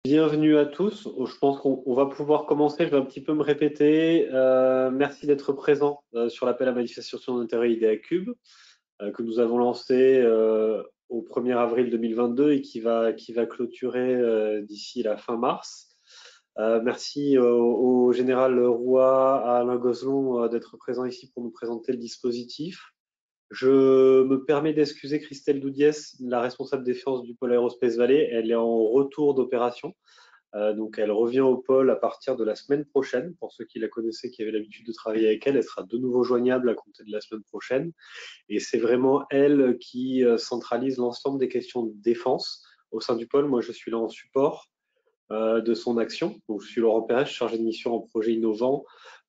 Bienvenue à tous. Je pense qu'on va pouvoir commencer. Je vais un petit peu me répéter. Merci d'être présent sur l'appel à manifestation d'intérêt IdeaCube que nous avons lancé au 1er avril 2022 et qui va clôturer d'ici la fin mars. Merci au général Roy, à Alain Gozlon d'être présent ici pour nous présenter le dispositif. Je me permets d'excuser Christelle Doudiès, la responsable défense du pôle Aerospace Valley. Elle est en retour d'opération. Donc, elle revient au pôle à partir de la semaine prochaine. Pour ceux qui la connaissaient, qui avaient l'habitude de travailler avec elle, elle sera de nouveau joignable à compter de la semaine prochaine. Et c'est vraiment elle qui centralise l'ensemble des questions de défense au sein du pôle. Moi, je suis là en support de son action. Donc, je suis Laurent Pérez, chargé de mission en projet innovant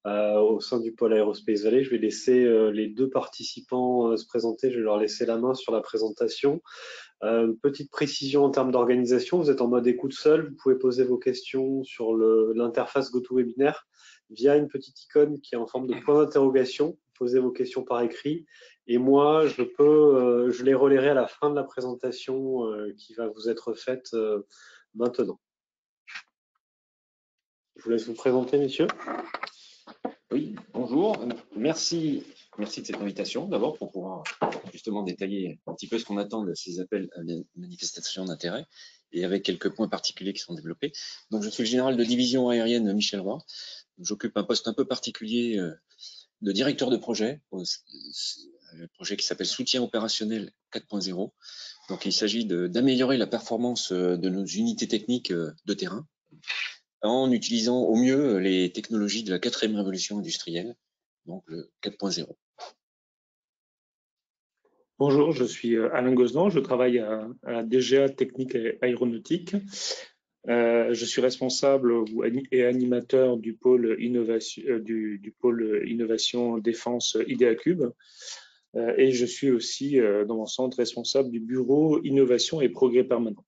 au sein du pôle Aerospace Valley. Je vais laisser les deux participants se présenter. Je vais leur laisser la main sur la présentation. Petite précision en termes d'organisation, vous êtes en mode écoute seul, vous pouvez poser vos questions sur l'interface GoToWebinar via une petite icône qui est en forme de point d'interrogation. Posez vos questions par écrit et moi, je les relayerai à la fin de la présentation qui va vous être faite maintenant. Je vous laisse vous présenter, messieurs. Oui, bonjour. Merci de cette invitation d'abord pour pouvoir justement détailler un petit peu ce qu'on attend de ces appels à manifestation d'intérêt et avec quelques points particuliers qui sont développés. Donc, je suis le général de division aérienne Michel Roy. J'occupe un poste un peu particulier de directeur de projet, un projet qui s'appelle Soutien opérationnel 4.0. Donc, il s'agit d'améliorer la performance de nos unités techniques de terrain en utilisant au mieux les technologies de la 4e révolution industrielle, donc le 4.0. Bonjour, je suis Alain Gozlan, je travaille à la DGA Technique et Aéronautique. Je suis responsable et animateur du pôle innovation défense IdeaCube et je suis aussi dans mon centre responsable du bureau innovation et progrès permanent.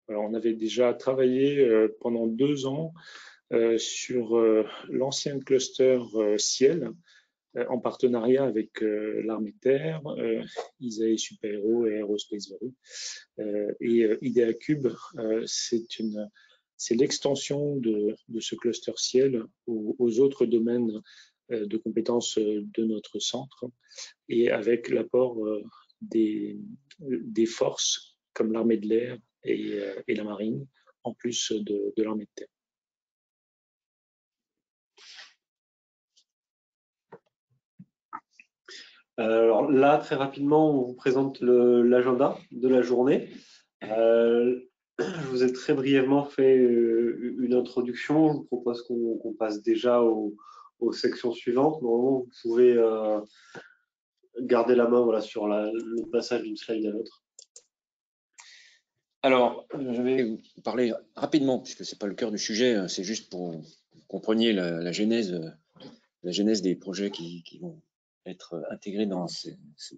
Alors, on avait déjà travaillé pendant 2 ans sur l'ancien cluster Ciel, en partenariat avec l'armée de terre, ISAE Super Aero et Aerospace Valley. Et IdeaCube, c'est l'extension de ce cluster ciel aux autres domaines de compétences de notre centre et avec l'apport des forces comme l'armée de l'air et la marine, en plus de l'armée de terre. Alors là, très rapidement, on vous présente l'agenda de la journée. Je vous ai très brièvement fait une introduction. Je vous propose qu'on passe déjà aux sections suivantes. Normalement, vous pouvez garder la main voilà, sur le passage d'une slide à l'autre. Alors, je vais vous parler rapidement, puisque ce n'est pas le cœur du sujet, c'est juste pour que vous compreniez la genèse des projets qui vont être intégrés dans ce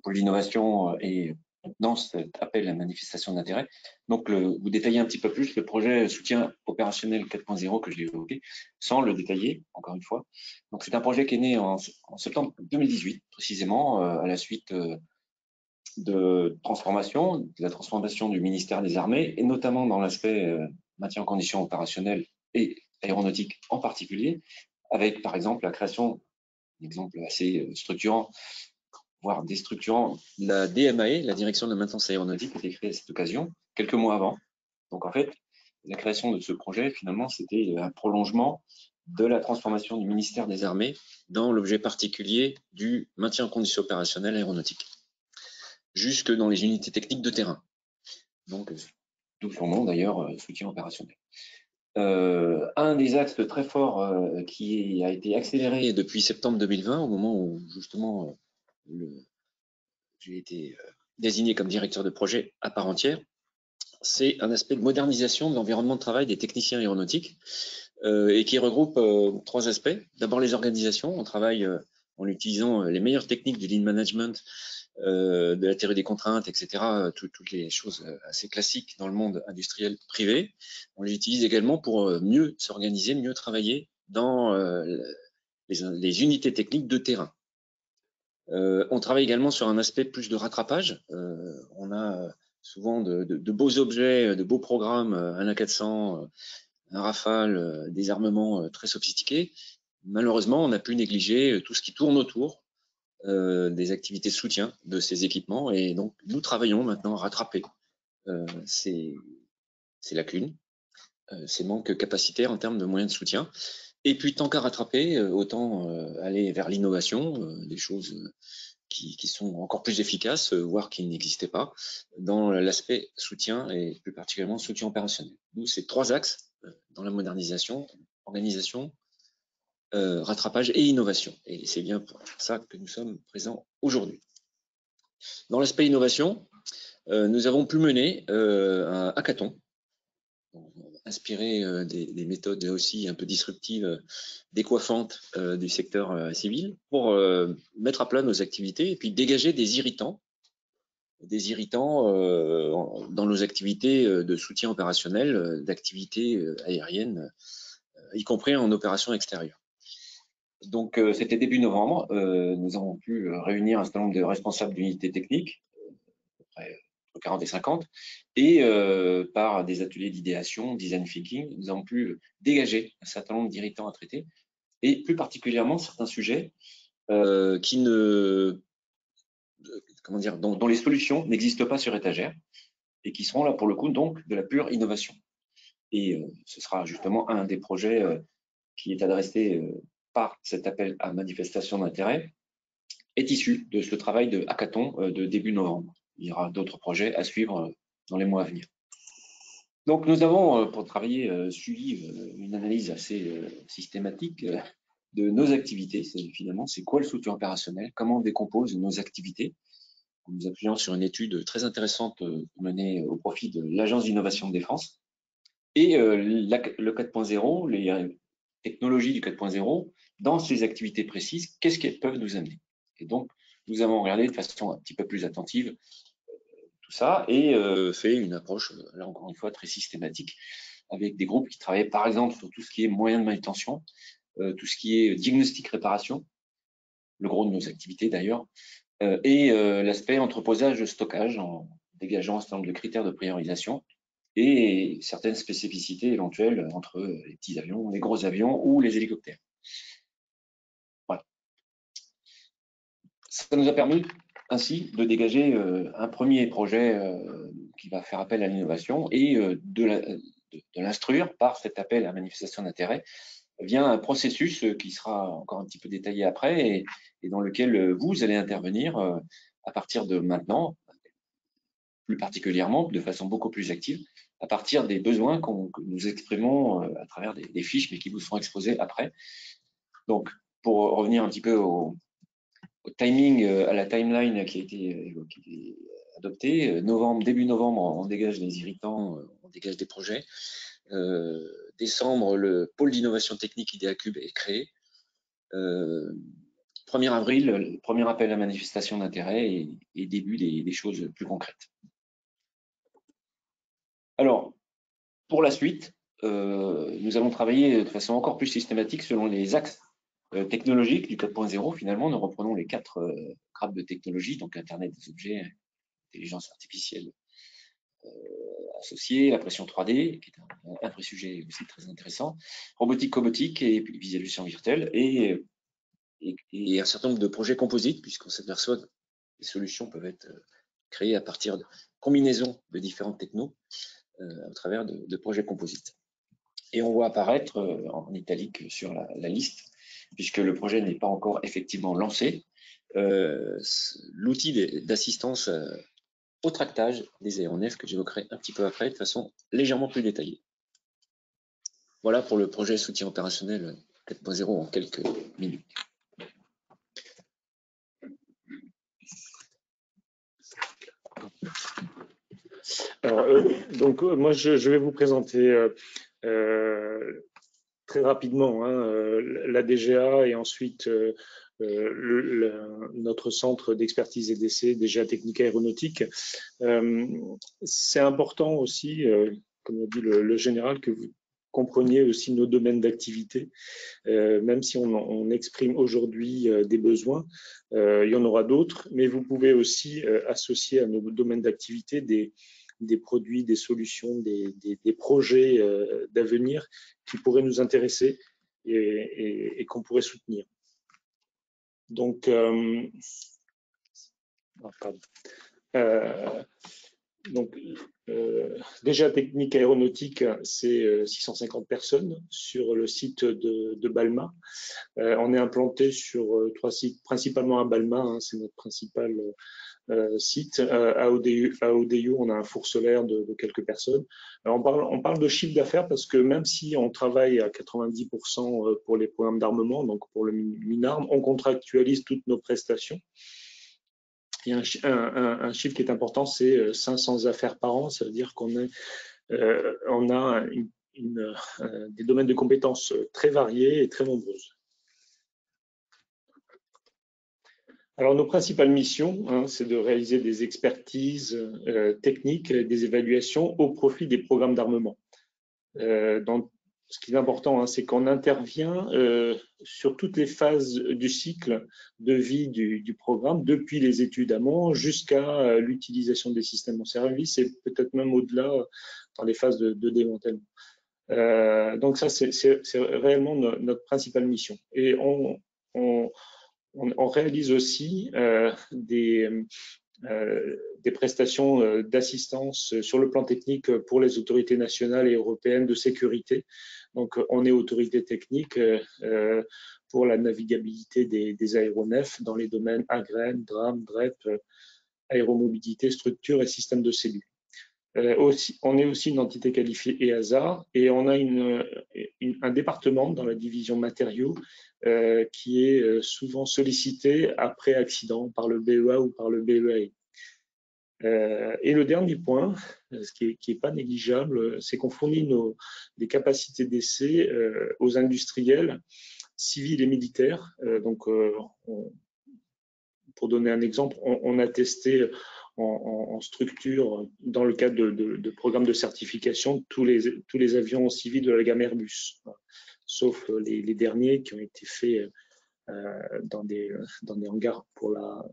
pôle d'innovation et dans cet appel à manifestation d'intérêt. Donc, vous détaillez un petit peu plus le projet soutien opérationnel 4.0 que je l'ai évoqué, sans le détailler, encore une fois. Donc, c'est un projet qui est né en septembre 2018, précisément, à la suite de la transformation du ministère des Armées, et notamment dans l'aspect maintien en condition opérationnelle et aéronautique en particulier, avec par exemple la création, un exemple assez structurant, voire déstructurant, la DMAE, la Direction de la maintenance aéronautique, a été créée à cette occasion, quelques mois avant. Donc en fait, la création de ce projet, finalement, c'était un prolongement de la transformation du ministère des Armées dans l'objet particulier du maintien en condition opérationnelle aéronautique, jusque dans les unités techniques de terrain. Donc, d'où son nom d'ailleurs, soutien opérationnel. Un des axes très forts qui a été accéléré depuis septembre 2020, au moment où justement j'ai été désigné comme directeur de projet à part entière, c'est un aspect de modernisation de l'environnement de travail des techniciens aéronautiques et qui regroupe 3 aspects. D'abord les organisations, on travaille en utilisant les meilleures techniques du lean management, de la théorie des contraintes, etc., toutes les choses assez classiques dans le monde industriel privé. On les utilise également pour mieux s'organiser, mieux travailler dans les unités techniques de terrain. On travaille également sur un aspect plus de rattrapage. On a souvent de beaux objets, de beaux programmes, un A400, un Rafale, des armements très sophistiqués. Malheureusement, on a pu négliger tout ce qui tourne autour des activités de soutien de ces équipements. Et donc, nous travaillons maintenant à rattraper ces lacunes, ces manques capacitaires en termes de moyens de soutien. Et puis, tant qu'à rattraper, autant aller vers l'innovation, des choses qui sont encore plus efficaces, voire qui n'existaient pas, dans l'aspect soutien et plus particulièrement soutien opérationnel. Nous, c'est 3 axes dans la modernisation, organisation, rattrapage et innovation. Et c'est bien pour ça que nous sommes présents aujourd'hui. Dans l'aspect innovation, nous avons pu mener un hackathon, inspiré des méthodes aussi un peu disruptives, décoiffantes du secteur civil, pour mettre à plat nos activités et puis dégager des irritants dans nos activités de soutien opérationnel, d'activités aériennes, y compris en opération extérieure. Donc, c'était début novembre. Nous avons pu réunir un certain nombre de responsables d'unités techniques, à peu près entre 40 et 50, et par des ateliers d'idéation, design thinking, nous avons pu dégager un certain nombre d'irritants à traiter, et plus particulièrement certains sujets dont les solutions n'existent pas sur étagère, et qui seront là pour le coup donc de la pure innovation. Et ce sera justement un des projets qui est adressé par cet appel à manifestation d'intérêt, est issu de ce travail de hackathon de début novembre. Il y aura d'autres projets à suivre dans les mois à venir. Donc nous avons, pour travailler, suivi une analyse assez systématique de nos activités. Finalement, c'est quoi le soutien opérationnel? Comment on décompose nos activités? En nous appuyant sur une étude très intéressante menée au profit de l'Agence d'innovation de défense. Et le 4.0, les technologies du 4.0, dans ces activités précises, qu'est-ce qu'elles peuvent nous amener? Et donc, nous avons regardé de façon un petit peu plus attentive tout ça et fait une approche, là encore une fois, très systématique, avec des groupes qui travaillaient par exemple sur tout ce qui est moyens de manutention, tout ce qui est diagnostic-réparation, le gros de nos activités d'ailleurs, et l'aspect entreposage-stockage en dégageant un certain nombre de critères de priorisation et certaines spécificités éventuelles entre les petits avions, les gros avions ou les hélicoptères. Voilà. Ça nous a permis ainsi de dégager un premier projet qui va faire appel à l'innovation et de l'instruire par cet appel à manifestation d'intérêt via un processus qui sera encore un petit peu détaillé après et dans lequel vous allez intervenir à partir de maintenant, plus particulièrement, de façon beaucoup plus active, à partir des besoins que nous exprimons à travers des fiches, mais qui vous seront exposées après. Donc, pour revenir un petit peu au timing, à la timeline qui a été adoptée, début novembre, on dégage les irritants, on dégage des projets. Décembre, le pôle d'innovation technique IDEACUBE est créé. 1er avril, le premier appel à manifestation d'intérêt et début des choses plus concrètes. Alors, pour la suite, nous allons travailler de façon encore plus systématique selon les axes technologiques du 4.0. Finalement, nous reprenons les 4 grappes de technologie, donc Internet des objets, intelligence artificielle associée, la pression 3D, qui est un vrai sujet aussi très intéressant, robotique, cobotique et visualisation virtuelle, et un certain nombre de projets composites, puisqu'on s'aperçoit que les solutions peuvent être créées à partir de combinaisons de différentes technos au travers de projets composites. Et on voit apparaître en italique sur la liste, puisque le projet n'est pas encore effectivement lancé, l'outil d'assistance au tractage des aéronefs que j'évoquerai un petit peu après de façon légèrement plus détaillée. Voilà pour le projet soutien opérationnel 4.0 en quelques minutes. Alors, donc, moi, je vais vous présenter très rapidement la DGA et ensuite notre centre d'expertise et d'essai, DGA Technique Aéronautique. C'est important aussi, comme a dit le général, que vous compreniez aussi nos domaines d'activité. Même si on exprime aujourd'hui des besoins, il y en aura d'autres, mais vous pouvez aussi associer à nos domaines d'activité des produits, des solutions, des projets d'avenir qui pourraient nous intéresser et qu'on pourrait soutenir. Donc, déjà Technique Aéronautique, c'est 650 personnes sur le site de Balma. On est implanté sur 3 sites, principalement à Balma, hein, c'est notre principal site. À ODU, on a un four solaire de quelques personnes. Alors on parle de chiffre d'affaires parce que même si on travaille à 90% pour les programmes d'armement, donc pour le MINARM, on contractualise toutes nos prestations. Il y a un chiffre qui est important, c'est 500 affaires par an. Ça veut dire qu'on a des domaines de compétences très variés et très nombreuses. Alors, nos principales missions, hein, c'est de réaliser des expertises techniques, des évaluations au profit des programmes d'armement. Ce qui est important, hein, c'est qu'on intervient sur toutes les phases du cycle de vie du programme, depuis les études amont jusqu'à l'utilisation des systèmes en service et peut-être même au-delà dans les phases de démantèlement. Donc ça, c'est réellement notre principale mission. Et on réalise aussi des prestations d'assistance sur le plan technique pour les autorités nationales et européennes de sécurité. Donc, on est autorité technique pour la navigabilité des aéronefs dans les domaines AGREN, DRAM, DREP, aéromobilité, structure et système de cellules. On est aussi une entité qualifiée EASA et on a un département dans la division matériaux qui est souvent sollicité après accident par le BEA ou par le BEAE. Et le dernier point, ce qui est pas négligeable, c'est qu'on fournit des capacités d'essai aux industriels civils et militaires. Pour donner un exemple, on a testé en structure, dans le cadre de programmes de certification, tous les avions civils de la gamme Airbus, sauf les derniers qui ont été faits dans des hangars pour la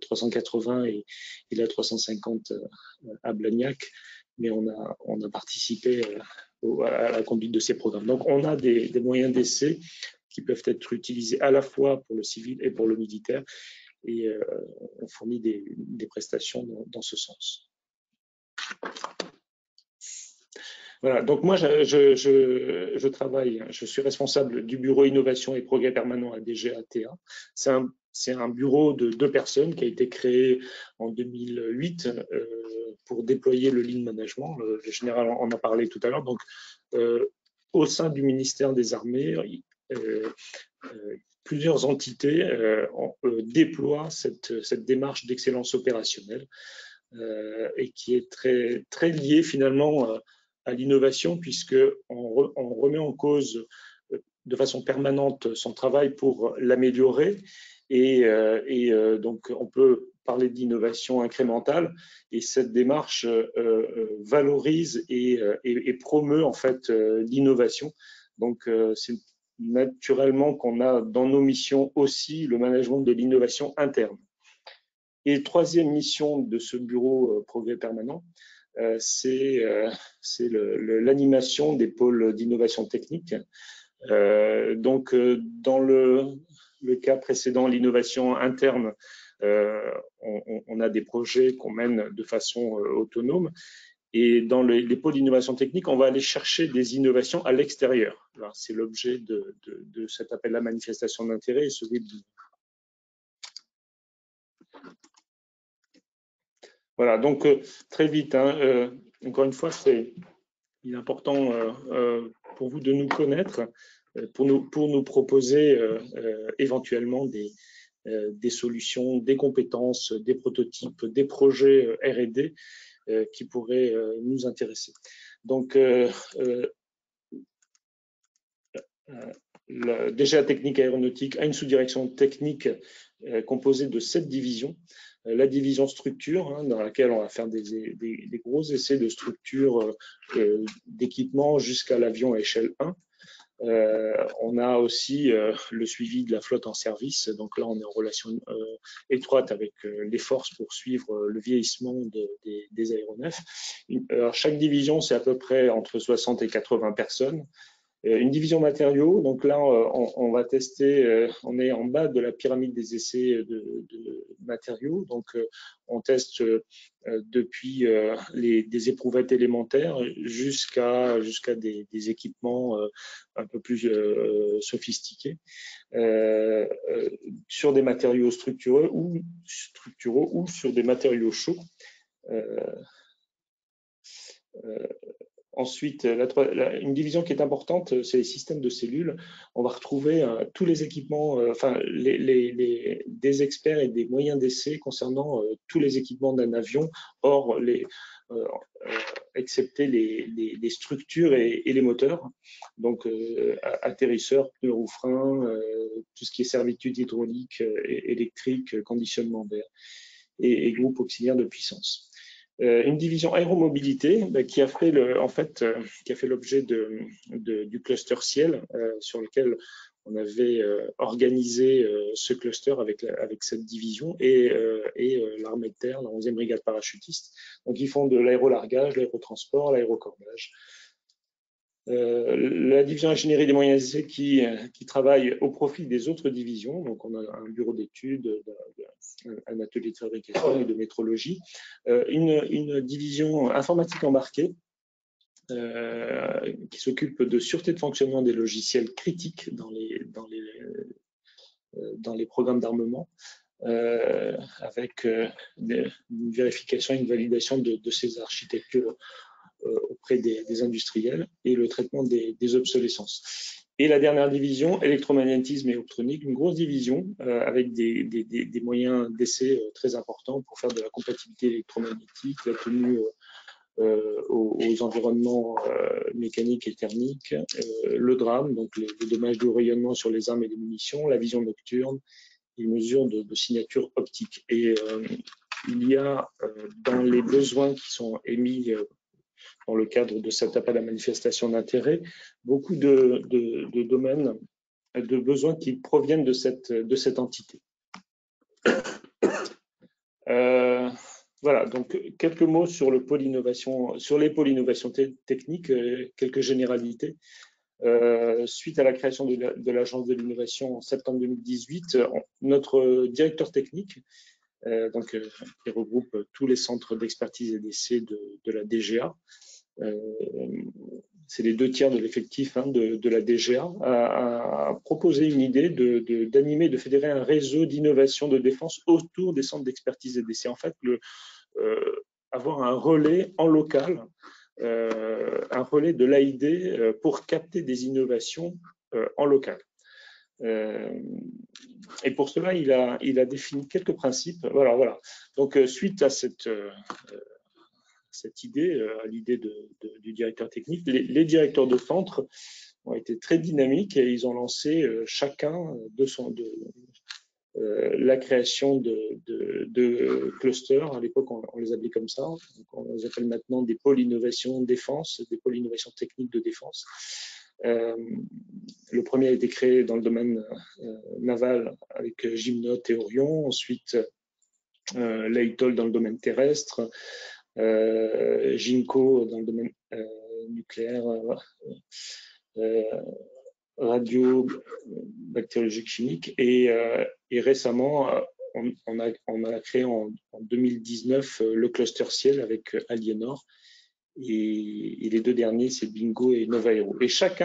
380 et la 350 à Blagnac, mais on a participé à la conduite de ces programmes. Donc, on a des moyens d'essai qui peuvent être utilisés à la fois pour le civil et pour le militaire, et on fournit des prestations dans ce sens. Voilà, donc moi, je travaille, je suis responsable du bureau innovation et progrès permanent à DGATA. C'est un bureau de 2 personnes qui a été créé en 2008 pour déployer le lean management. Le général en a parlé tout à l'heure. Donc, au sein du ministère des Armées, plusieurs entités déploient cette démarche d'excellence opérationnelle et qui est très, très liée finalement à l'innovation, puisqu'on remet en cause de façon permanente son travail pour l'améliorer. Et donc, on peut parler d'innovation incrémentale, et cette démarche valorise et promeut en fait l'innovation. Donc, c'est naturellement qu'on a dans nos missions aussi le management de l'innovation interne. Et troisième mission de ce bureau progrès permanent, c'est l'animation des pôles d'innovation technique. Donc, dans le cas précédent, l'innovation interne, on a des projets qu'on mène de façon autonome. Et dans les pôles d'innovation technique, on va aller chercher des innovations à l'extérieur. C'est l'objet de cet appel à manifestation d'intérêt et celui de... Voilà, donc très vite, hein, encore une fois, il est important pour vous de nous connaître, pour nous proposer éventuellement des solutions, des compétences, des prototypes, des projets R&D qui pourraient nous intéresser. Donc, déjà Technique Aéronautique a une sous-direction technique composée de 7 divisions. La division structure, hein, dans laquelle on va faire des gros essais de structure d'équipement jusqu'à l'avion à échelle 1. On a aussi le suivi de la flotte en service. Donc là, on est en relation étroite avec les forces pour suivre le vieillissement des aéronefs. Alors, chaque division, c'est à peu près entre 60 et 80 personnes. Une division matériaux, donc là, on va tester, on est en bas de la pyramide des essais de matériaux. Donc, on teste depuis des éprouvettes élémentaires jusqu'à des équipements un peu plus sophistiqués sur des matériaux structuraux ou sur des matériaux chauds. Ensuite, une division qui est importante, c'est les systèmes de cellules. On va retrouver tous les équipements, des experts et des moyens d'essai concernant tous les équipements d'un avion, excepté les structures et les moteurs. Donc, atterrisseurs, pneus roues freins, tout ce qui est servitude hydraulique, électrique, conditionnement d'air et groupe auxiliaire de puissance. Une division aéromobilité qui a fait l'objet du cluster ciel sur lequel on avait organisé ce cluster avec cette division et l'armée de terre, la 11e brigade parachutiste. Donc ils font de l'aérolargage, l'aérotransport, l'aérocordage. La division ingénierie des moyens d'essai qui travaille au profit des autres divisions. Donc, on a un bureau d'études, un atelier de fabrication et de métrologie. Une division informatique embarquée qui s'occupe de sûreté de fonctionnement des logiciels critiques dans les programmes d'armement. Avec une vérification et une validation de ces architectures auprès des industriels et le traitement des obsolescences. Et la dernière division, électromagnétisme et optronique, une grosse division avec des moyens d'essai très importants pour faire de la compatibilité électromagnétique, la tenue aux environnements mécaniques et thermiques, le drame, donc les dommages de rayonnement sur les armes et les munitions, la vision nocturne, les mesures de signature optique. Et il y a dans les besoins qui sont émis dans le cadre de cet appel à manifestation d'intérêt, beaucoup de domaines, de besoins qui proviennent de cette entité. Voilà, donc quelques mots sur les pôles innovation technique, quelques généralités. Suite à la création de l'Agence de l'innovation en septembre 2018, notre directeur technique, qui regroupe tous les centres d'expertise et d'essai de la DGA, c'est les 2 tiers de l'effectif de la DGA, a proposé une idée d'animer, de fédérer un réseau d'innovation de défense autour des centres d'expertise et d'essai. En fait, avoir un relais en local, un relais de l'AID pour capter des innovations en local. Et pour cela, il a défini quelques principes. Voilà. Donc, suite à cette idée, à l'idée du directeur technique, les directeurs de centre ont été très dynamiques et ils ont lancé chacun la création de clusters. À l'époque, on les appelait comme ça. Donc, on les appelle maintenant des pôles innovation défense, des pôles innovation technique de défense. Le premier a été créé dans le domaine naval avec Gymnot et Orion. Ensuite, l'AITOL dans le domaine terrestre. Ginkgo dans le domaine nucléaire, radio, bactériologique, chimique, et récemment on a créé en 2019 le cluster ciel avec Aliénor, et les 2 derniers c'est Bingo et Novaero. Et chaque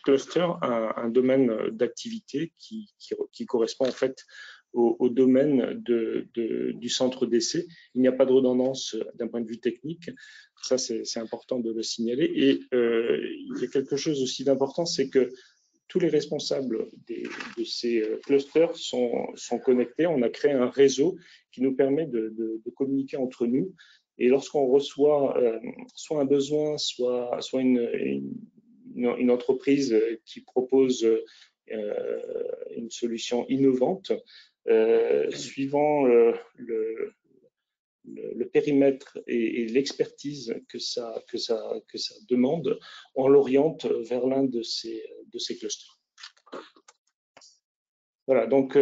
cluster a un domaine d'activité qui correspond en fait au domaine du centre d'essai. Il n'y a pas de redondance d'un point de vue technique. Ça, c'est important de le signaler. Et il y a quelque chose aussi d'important, c'est que tous les responsables de ces clusters sont connectés. On a créé un réseau qui nous permet de communiquer entre nous. Et lorsqu'on reçoit soit un besoin, soit une entreprise qui propose une solution innovante, suivant le périmètre et l'expertise que ça demande, on l'oriente vers l'un de ces clusters. Voilà, donc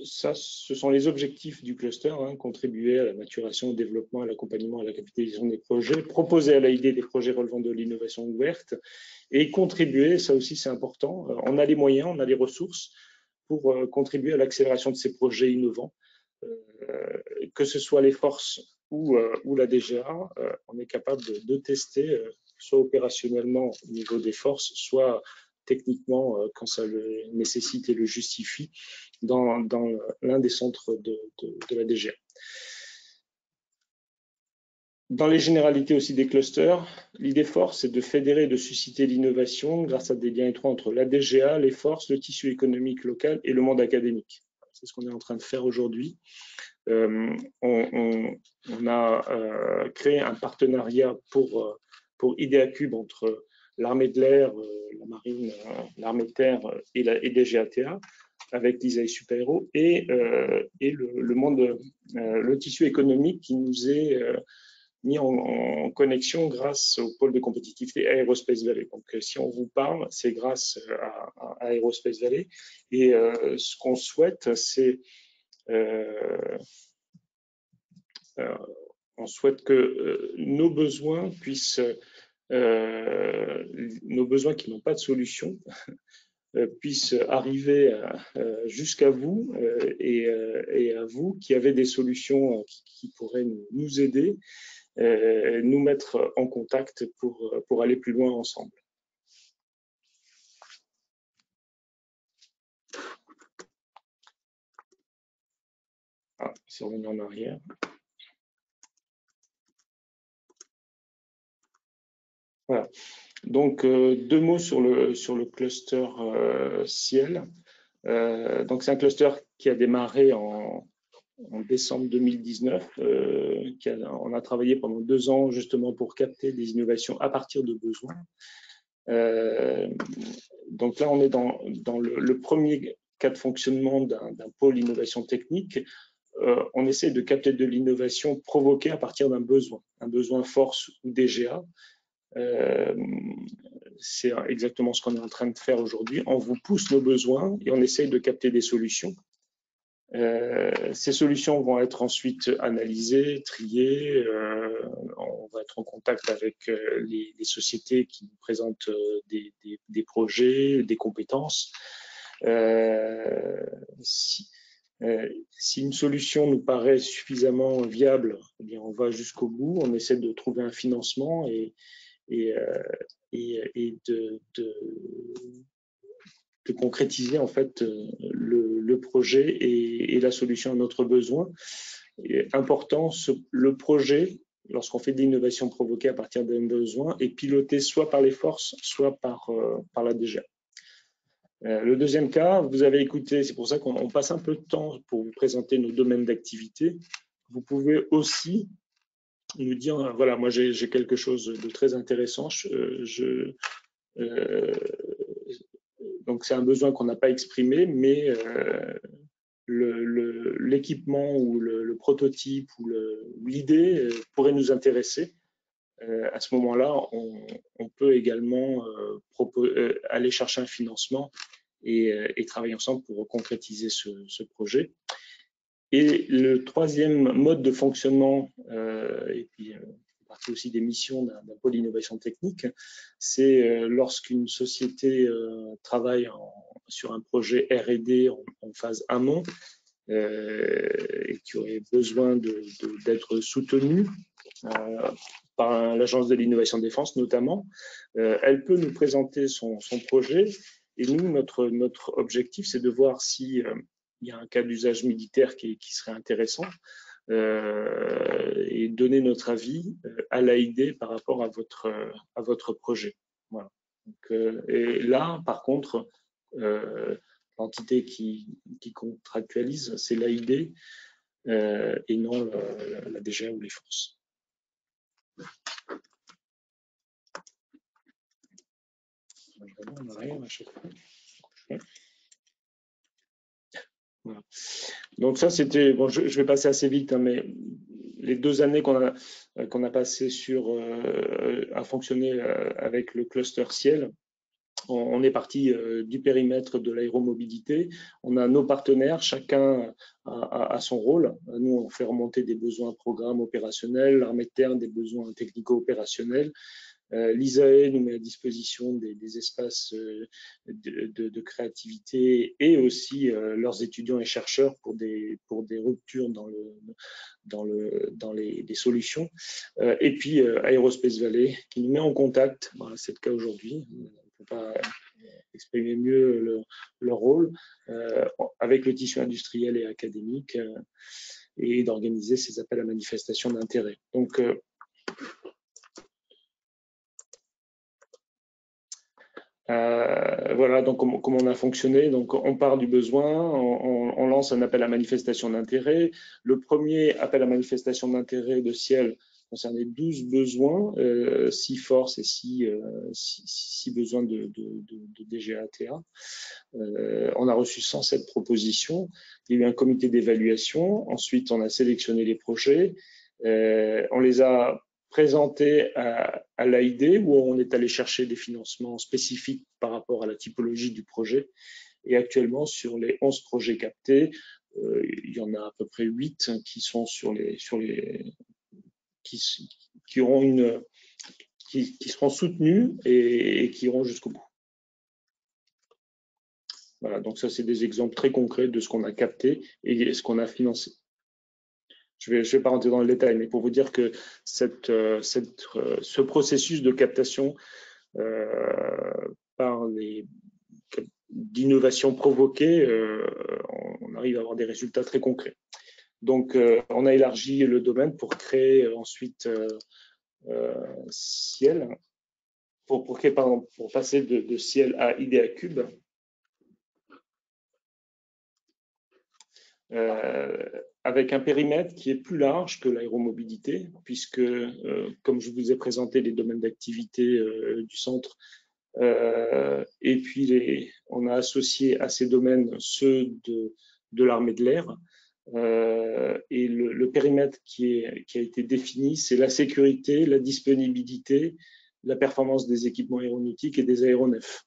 ça, ce sont les objectifs du cluster, hein, contribuer à la maturation, au développement, à l'accompagnement, à la capitalisation des projets, proposer à l'AID des projets relevant de l'innovation ouverte et contribuer, ça aussi c'est important, on a les moyens, on a les ressources pour contribuer à l'accélération de ces projets innovants, que ce soit les forces ou la DGA, on est capable de tester, soit opérationnellement au niveau des forces, soit techniquement quand ça le nécessite et le justifie dans l'un des centres de la DGA. Dans les généralités aussi des clusters, l'idée force, c'est de fédérer et de susciter l'innovation grâce à des liens étroits entre la DGA, les forces, le tissu économique local et le monde académique. C'est ce qu'on est en train de faire aujourd'hui. On a créé un partenariat pour IdeaCube entre l'armée de l'air, la marine, l'armée de terre et DGATA avec l'ISAE Super Héros et le monde, le tissu économique qui nous est mis en connexion grâce au pôle de compétitivité Aerospace Valley. Donc, si on vous parle, c'est grâce à Aerospace Valley. Et ce qu'on souhaite, c'est on souhaite que nos besoins puissent, nos besoins qui n'ont pas de solution, puissent arriver jusqu'à vous et à vous qui avez des solutions qui pourraient nous aider, nous mettre en contact pour aller plus loin ensemble. Ah, c'est revenu en arrière. Voilà. Donc, deux mots sur le cluster ciel. Donc, c'est un cluster qui a démarré en décembre 2019. On a travaillé pendant 2 ans justement pour capter des innovations à partir de besoins. Donc là, on est dans le premier cas de fonctionnement d'un pôle innovation technique. On essaie de capter de l'innovation provoquée à partir d'un besoin force ou DGA. C'est exactement ce qu'on est en train de faire aujourd'hui. On vous pousse nos besoins et on essaye de capter des solutions. Ces solutions vont être ensuite analysées, triées. On va être en contact avec les sociétés qui nous présentent des projets, des compétences. Si une solution nous paraît suffisamment viable, eh bien on va jusqu'au bout. On essaie de trouver un financement et de concrétiser en fait le projet et la solution à notre besoin. Et important, le projet, lorsqu'on fait de l'innovation provoquée à partir d'un besoin, est piloté soit par les forces, soit par la DGA. Le deuxième cas, vous avez écouté, c'est pour ça qu'on passe un peu de temps pour vous présenter nos domaines d'activité. Vous pouvez aussi nous dire, voilà, moi j'ai quelque chose de très intéressant, donc c'est un besoin qu'on n'a pas exprimé, mais l'équipement ou le prototype ou l'idée pourrait nous intéresser. À ce moment-là, on peut également aller chercher un financement et travailler ensemble pour concrétiser ce projet. Et le troisième mode de fonctionnement, et puis partie aussi des missions d'un pôle d'innovation technique, c'est lorsqu'une société travaille sur un projet R&D en phase amont et qui aurait besoin d'être soutenu par l'Agence de l'innovation de défense notamment, elle peut nous présenter son projet et nous, notre objectif, c'est de voir si il y a un cas d'usage militaire qui serait intéressant et donner notre avis à l'AID par rapport à votre projet. Voilà. Donc, et là, par contre, l'entité qui contractualise, c'est l'AID et non la DGA ou les forces. On a rien à chaque fois. Voilà. Donc ça, c'était, bon, je vais passer assez vite, hein, mais les 2 années qu'on a passées à fonctionner avec le cluster ciel, on est parti du périmètre de l'aéromobilité. On a nos partenaires, chacun a son rôle. Nous, on fait remonter des besoins programmes opérationnels, l'armée de terre des besoins technico-opérationnels. L'ISAE nous met à disposition des espaces de créativité et aussi leurs étudiants et chercheurs pour des ruptures dans les solutions. Et puis Aerospace Valley qui nous met en contact, voilà, c'est le cas aujourd'hui, on ne peut pas exprimer mieux leur rôle, avec le tissu industriel et académique, et d'organiser ces appels à manifestation d'intérêt. Donc, voilà, donc comment on a fonctionné. Donc on part du besoin, on lance un appel à manifestation d'intérêt. Le premier appel à manifestation d'intérêt de Ciel concernait 12 besoins, 6 forces et 6 besoins de DGATA. On a reçu 107 propositions. Il y a eu un comité d'évaluation. Ensuite, on a sélectionné les projets. On les a présenté à l'AID où on est allé chercher des financements spécifiques par rapport à la typologie du projet. Et actuellement, sur les 11 projets captés, il y en a à peu près 8 qui sont qui seront soutenus et qui iront jusqu'au bout. Voilà, donc ça, c'est des exemples très concrets de ce qu'on a capté et ce qu'on a financé. Je vais pas rentrer dans le détail, mais pour vous dire que ce processus de captation par d'innovation provoquée, on arrive à avoir des résultats très concrets. Donc, on a élargi le domaine pour créer ensuite Ciel, pour passer de Ciel à IdeaCube. Avec un périmètre qui est plus large que l'aéromobilité, puisque, comme je vous ai présenté les domaines d'activité du centre, et puis on a associé à ces domaines ceux de l'armée de l'air, et le périmètre qui a été défini, c'est la sécurité, la disponibilité, la performance des équipements aéronautiques et des aéronefs.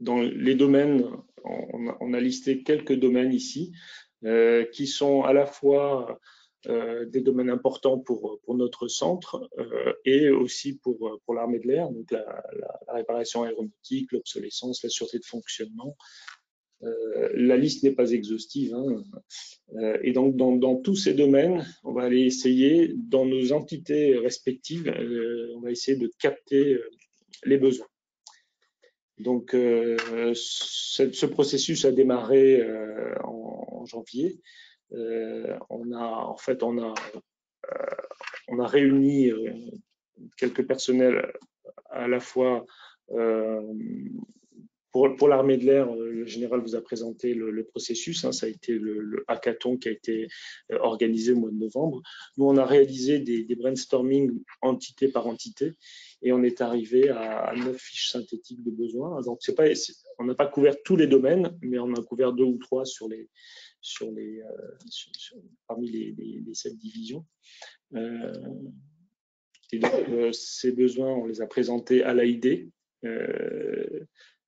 Dans les domaines, on a listé quelques domaines ici, qui sont à la fois des domaines importants pour notre centre et aussi pour l'armée de l'air, donc la réparation aéronautique, l'obsolescence, la sûreté de fonctionnement. La liste n'est pas exhaustive, hein. Et donc dans tous ces domaines, on va aller essayer, dans nos entités respectives, on va essayer de capter les besoins. Donc ce processus a démarré en janvier. On a réuni quelques personnels à la fois pour l'armée de l'air. Le général vous a présenté le processus, hein, ça a été le hackathon qui a été organisé au mois de novembre. Nous, on a réalisé des brainstorming entité par entité et on est arrivé à 9 fiches synthétiques de besoins. Donc, on n'a pas couvert tous les domaines, mais on a couvert 2 ou 3 parmi les 7 divisions. Et donc, ces besoins, on les a présentés à l'AID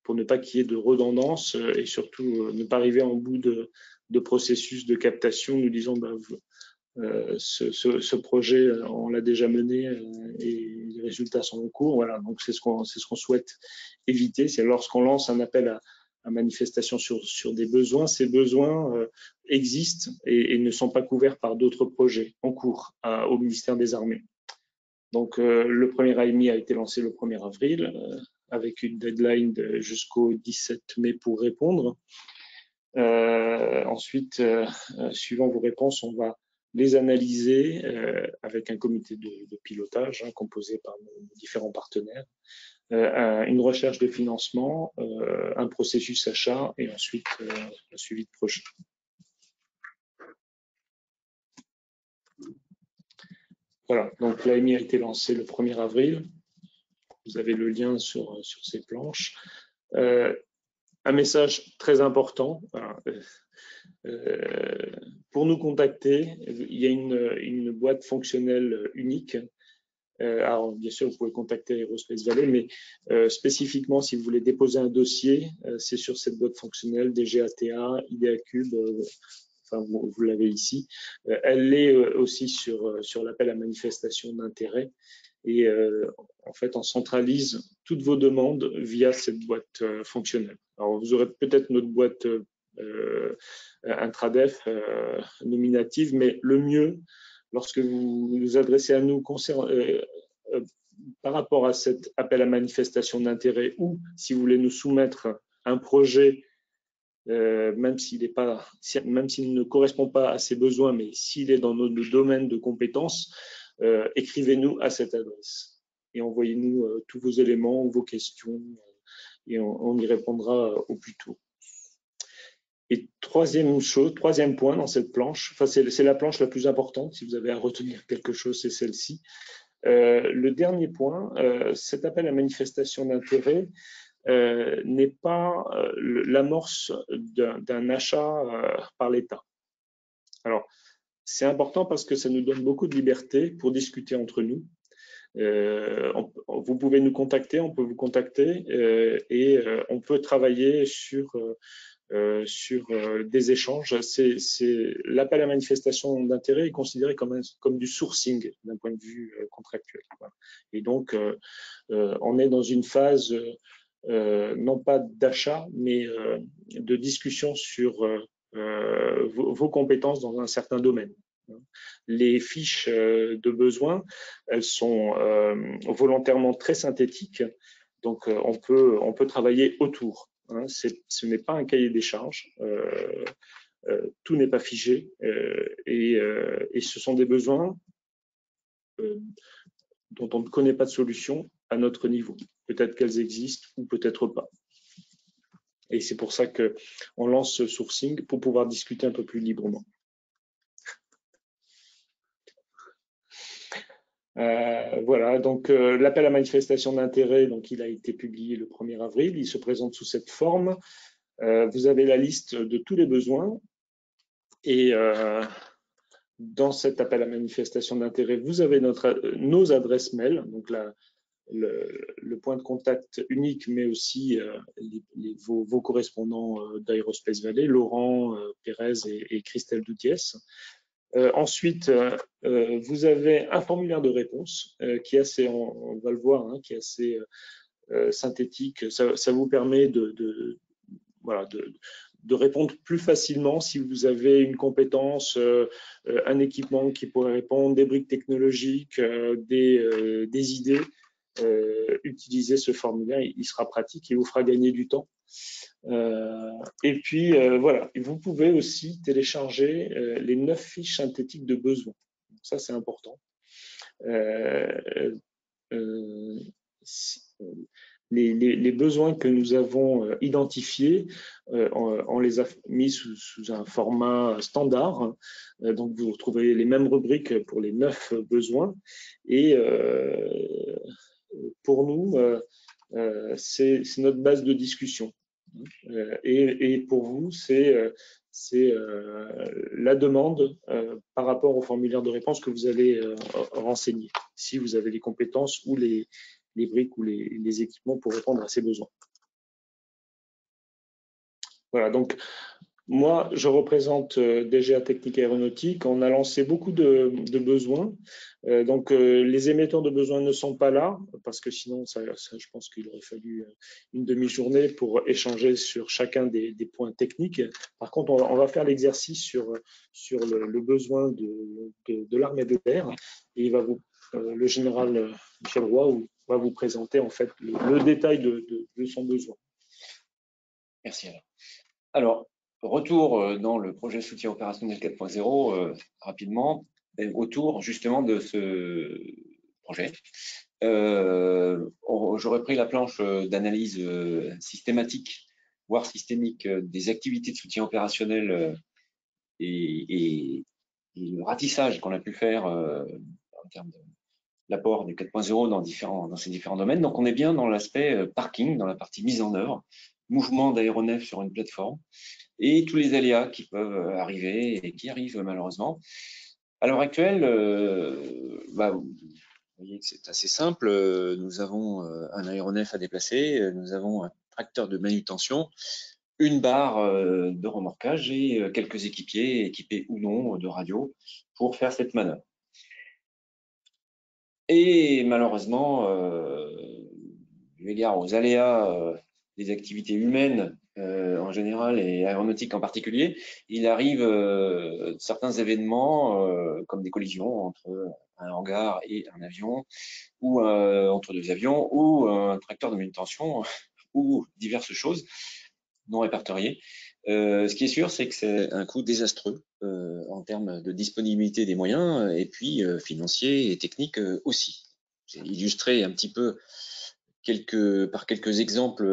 pour ne pas qu'il y ait de redondance et surtout ne pas arriver en bout de processus de captation nous disant ce projet, on l'a déjà mené et les résultats sont en cours. Voilà, donc c'est ce qu'on souhaite éviter. C'est lorsqu'on lance un appel à manifestation sur des besoins, ces besoins existent et ne sont pas couverts par d'autres projets en cours au ministère des Armées. Donc, le premier AMI a été lancé le 1er avril avec une deadline jusqu'au 17 mai pour répondre. Ensuite, suivant vos réponses, on va les analyser avec un comité de pilotage composé par nos différents partenaires, une recherche de financement, un processus achat et ensuite un suivi de projet. Voilà, donc l'AMI a été lancé le 1er avril. Vous avez le lien sur ces planches. un message très important. Pour nous contacter, il y a une boîte fonctionnelle unique. Alors, bien sûr, vous pouvez contacter Aerospace Valley, mais spécifiquement, si vous voulez déposer un dossier, c'est sur cette boîte fonctionnelle, DGATA, IdeaCube, enfin, vous l'avez ici. Elle est aussi sur l'appel à manifestation d'intérêt. Et en fait, on centralise toutes vos demandes via cette boîte fonctionnelle. Alors, vous aurez peut-être notre boîte intradef nominative, mais le mieux, lorsque vous vous adressez à nous par rapport à cet appel à manifestation d'intérêt, ou si vous voulez nous soumettre un projet, même s'il ne correspond pas à ses besoins, mais s'il est dans notre domaine de compétences, écrivez-nous à cette adresse et envoyez-nous tous vos éléments ou vos questions et on y répondra au plus tôt. Et troisième point dans cette planche, enfin c'est la planche la plus importante, si vous avez à retenir quelque chose, c'est celle-ci. Le dernier point, cet appel à manifestation d'intérêt n'est pas l'amorce d'un achat par l'État. Alors, c'est important parce que ça nous donne beaucoup de liberté pour discuter entre nous. Vous pouvez nous contacter, on peut vous contacter et on peut travailler sur des échanges. L'appel à manifestation d'intérêt est considéré comme du sourcing d'un point de vue contractuel. Et donc, on est dans une phase non pas d'achat, mais de discussion sur vos compétences dans un certain domaine. Les fiches de besoins, elles sont volontairement très synthétiques, donc on peut travailler autour. Ce n'est pas un cahier des charges, tout n'est pas figé et ce sont des besoins dont on ne connaît pas de solution à notre niveau. Peut-être qu'elles existent ou peut-être pas. Et c'est pour ça qu'on lance ce sourcing pour pouvoir discuter un peu plus librement. Voilà, donc l'appel à manifestation d'intérêt, donc il a été publié le 1er avril, il se présente sous cette forme. Vous avez la liste de tous les besoins et dans cet appel à manifestation d'intérêt, vous avez nos adresses mail, donc le point de contact unique, mais aussi vos correspondants d'Aerospace Valley, Laurent Pérez et Christelle Doutiès. Ensuite, vous avez un formulaire de réponse qui est assez, on va le voir, qui est assez synthétique. Ça vous permet de répondre plus facilement si vous avez une compétence, un équipement qui pourrait répondre, des briques technologiques, des idées. Utilisez ce formulaire, il sera pratique, il vous fera gagner du temps. Et puis voilà, vous pouvez aussi télécharger les 9 fiches synthétiques de besoins. Ça, c'est important. Les besoins que nous avons identifiés, on les a mis sous un format standard. Donc, vous retrouvez les mêmes rubriques pour les 9 besoins. Et pour nous, c'est notre base de discussion. Et pour vous, c'est la demande par rapport au formulaire de réponse que vous allez renseigner, si vous avez les compétences ou les briques ou les équipements pour répondre à ces besoins. Voilà, donc moi, je représente DGA Technique Aéronautique. On a lancé beaucoup de besoins. Donc, les émetteurs de besoins ne sont pas là, parce que sinon, je pense qu'il aurait fallu une demi-journée pour échanger sur chacun des points techniques. Par contre, on va faire l'exercice sur le besoin de l'armée de terre. Et le général Michel Roy va vous présenter en fait le détail de son besoin. Merci. Alors, retour dans le projet soutien opérationnel 4.0 rapidement, autour justement de ce projet. J'aurais pris la planche d'analyse systématique, voire systémique, des activités de soutien opérationnel et le ratissage qu'on a pu faire en termes de l'apport du 4.0 dans ces différents domaines. Donc, on est bien dans l'aspect parking, dans la partie mise en œuvre. mouvement d'aéronefs sur une plateforme et tous les aléas qui peuvent arriver et qui arrivent malheureusement. À l'heure actuelle, vous voyez que c'est assez simple. Nous avons un aéronef à déplacer, nous avons un tracteur de manutention, une barre de remorquage et quelques équipiers équipés ou non de radio pour faire cette manœuvre. Et malheureusement, eu égard aux aléas des activités humaines en général et aéronautiques en particulier, il arrive certains événements comme des collisions entre un hangar et un avion, ou entre deux avions, ou un tracteur de manutention, ou diverses choses non répertoriées. Ce qui est sûr, c'est que c'est un coût désastreux en termes de disponibilité des moyens et puis financiers et techniques aussi. J'ai illustré un petit peu par quelques exemples